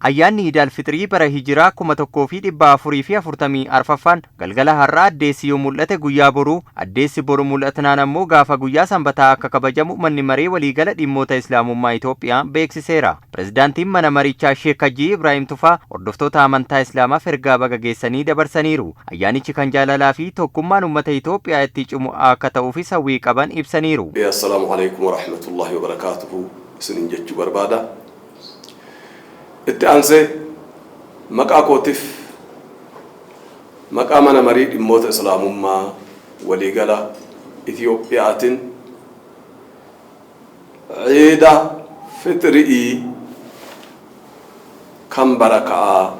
Ayyaanni Iidal Fitrii bara hijiraa 1440 arfaffaan galgala har'aa addeessi yoo mul'ate guyyaa boruu addeessi boru mul'atnaan ammoo gaafa guyyaa sanbataa akka kabajamu manni maree waliigala dhimmoota Islaamummaa Itoophiyaa beeksiseera. Pirezidaantiin mana marichaa Sheek Hajii Ibraahim Tufaa hordoftoota amantaa Islaamaa ergaa baga geessanii dabarsaniiru. Ayyaanichi kan jaalalaa fi tokkummaan uummata Itoophiyaa itti cimu akka ta'uufis hawwii qaban ibsaniiru. Assalaamu alaykum wa rahmatullahi wa barakaatuhu. Isiniin jechuu barbaada. Itti aansee maqaa kootiif maqaa mana marii dhimmoota Islaamummaa waliigala Itiyoophiyaatiin Ciida Fitrii kan barakaa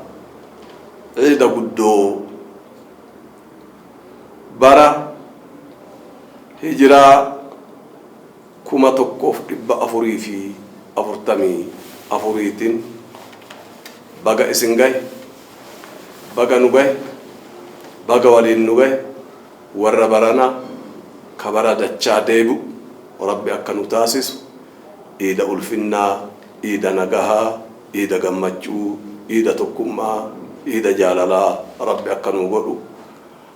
ciida guddoo bara hijiraa 1444tiin baga isin gahe baga nu gahe baga waliin nu gahe warra barana kabara dachaa deebi'u rabbi akka nu taasisu iida ulfinnaa iida nagahaa iida gammachuu iida tokkummaa iida jaalalaa rabbi akka nu godhu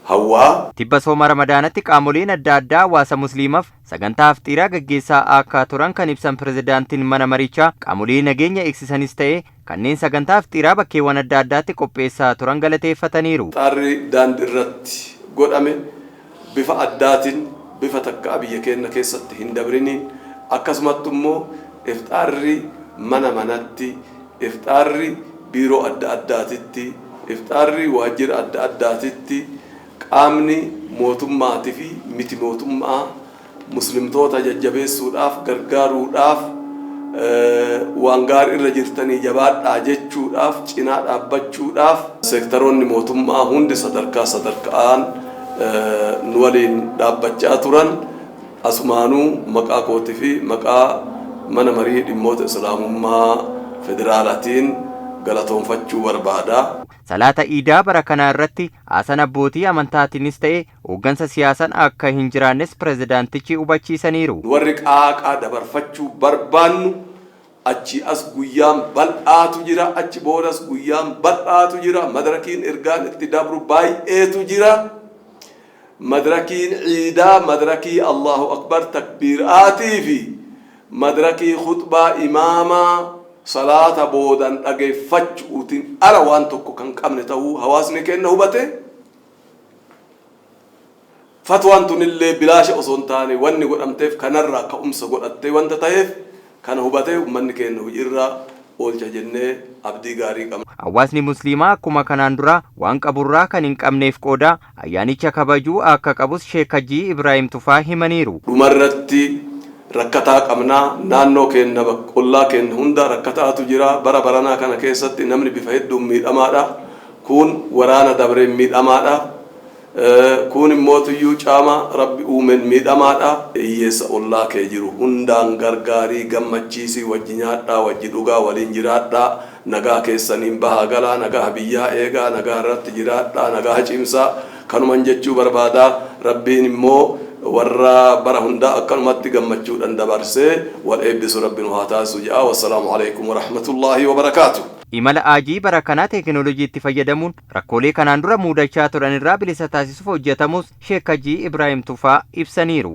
hawwaa. Tibba sooma ramadaanatti qaamoleen adda addaa hawaasa musliimaaf sagantaa afxiiraa gaggeessaa akka turan kan ibsan pirezidaantiin mana marichaa qaamolee nageenya eegsisanis ta'e kanneen sagantaa afxiiraa bakkeewwan adda addaatti qopheessaa turan galateeffataniiru. Xaarri daandii irratti godhame bifa addaatiin bifa takka biyya keenya keessatti hin dabriniin akkasumatti immoo ifxaarri mana manatti ifxaarri biiroo adda addaatitti ifxaarri waajjira adda addaatitti qaamni mootummaatii fi miti mootummaa muslimtoota jajjabeessuudhaaf gargaaruudhaaf waan gaarii irra jirtanii jabaadhaa jechuudhaaf cinaa dhaabbachuudhaaf seektaroonni mootummaa hundi sadarkaan nu waliin dhaabbachaa turan asumaanuu maqaa kootii fi maqaa mana marii dhimmoota Islaamummaa federaalaatiin galatoonfachuu barbaada. Salaata Iidaa bara kana irratti haasan abbootii amantaatiinis ta'e hooggansa siyaasaan akka hin jiraannes pirezidaantichi hubachiisaniiru. Warri qaaqaa dabarfachuu barbaannu achi as guyyaan bal'aatu jira, achi boodas guyyaan bal'aatu jira, madarakiin ergaan itti dabru baay'eetu jira. Madarakiin Iidaa, madarakii Allahu Akbar takbiiraatii fi madarakii khutbaa imaamaa salaata boodan dhageeffachuutiin ala waan tokko kan qabne ta'uu hawaasni keenya hubate fatwaan tunillee bilaasha osoo hin taane wanni godhamteef kanarraa ka'umsa godhattee wanta ta'eef kana hubatee uummanni keenya hojiirra oolcha jennee abdii gaarii qabna. Hawaasni musliimaa akkuma kanaan dura waan qaburraa kan hin qabneef qooda ayyaanicha kabajuu akka qabus Sheek Hajii Ibraahim Tufaa himaniiru. Dhumarratti rakkataa qabnaa naannoo keenya ollaa keenya hunda rakkataatu jira. Bara baranaa kana keessatti namni bifa hedduun miidhamaadha. Kun waraana dabreen miidhamaadha. Kun immoo tuyyuu caama rabbi uumeen miidhamaadha. Hiyyeessa ollaa kee jiru hundaan gargaarii gammachiisii wajji nyaadhaa wajji dhugaa waliin jiraadhaa nagaa keessaniin bahaa galaa nagaa biyyaa eegaa nagaa irratti jiraadhaa nagaa cimsaa kanuman jechuu barbaadaa. Rabbiin immoo warra bara hundaa akkanumatti gammachuudhaan dabarsee wal eebbisu rabbiin haa taasisu jedha. Wassalaamu alaykum wa rahmatullahi wa barakaatuh. Imala aajii bara kanaa teekinooloojii itti fayyadamuun rakkoolee kanaan dura muudachaa turan irraa bilisa taasisuuf hojjetamus Sheek Hajii Ibraahim Tufaa ibsaniiru.